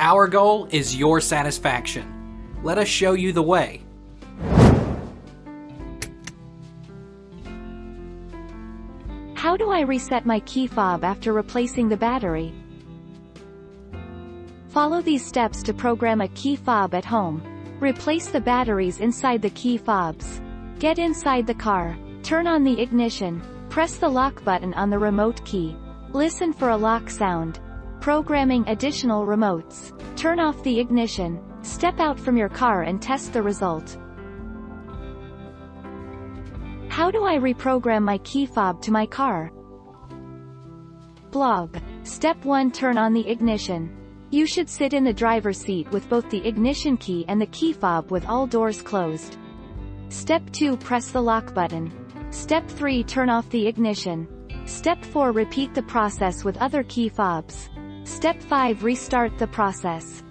Our goal is your satisfaction. Let us show you the way. How do I reset my key fob after replacing the battery? Follow these steps to program a key fob at home. Replace the batteries inside the key fobs. Get inside the car. Turn on the ignition. Press the lock button on the remote key. Listen for a lock sound. Programming additional remotes. Turn off the ignition. Step out from your car and test the result. How do I reprogram my key fob to my car? Blog. Step 1. Turn on the ignition. You should sit in the driver's seat with both the ignition key and the key fob with all doors closed. Step 2. Press the lock button. Step 3. Turn off the ignition. Step 4. Repeat the process with other key fobs. Step 5. Restart the process.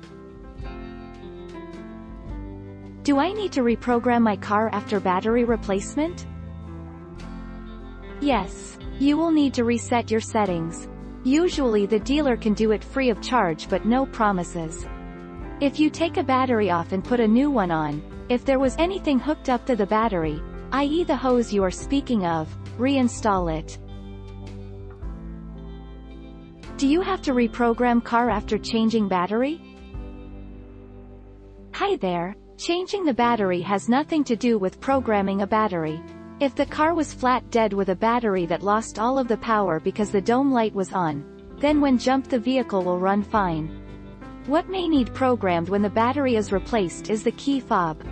Do I need to reprogram my car after battery replacement? Yes. You will need to reset your settings. Usually the dealer can do it free of charge, but no promises. If you take a battery off and put a new one on, if there was anything hooked up to the battery, i.e. the hose you are speaking of, reinstall it. Do you have to reprogram car after changing battery? Hi there. Changing the battery has nothing to do with programming a battery. If the car was flat dead with a battery that lost all of the power because the dome light was on, then when jumped the vehicle will run fine. What may need programmed when the battery is replaced is the key fob.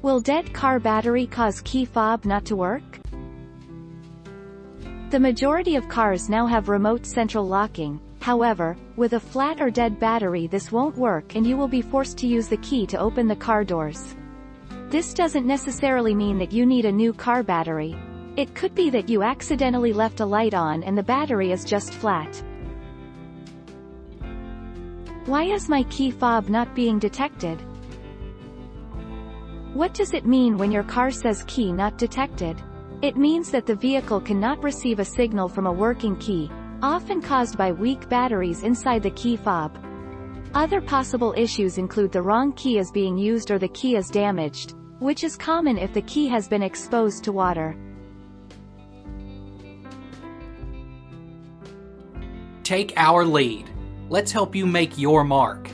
Will dead car battery cause key fob not to work? The majority of cars now have remote central locking. However, with a flat or dead battery this won't work and you will be forced to use the key to open the car doors. This doesn't necessarily mean that you need a new car battery. It could be that you accidentally left a light on and the battery is just flat. Why is my key fob not being detected? What does it mean when your car says key not detected? It means that the vehicle cannot receive a signal from a working key, often caused by weak batteries inside the key fob. Other possible issues include the wrong key is being used or the key is damaged, which is common if the key has been exposed to water. Take our lead. Let's help you make your mark.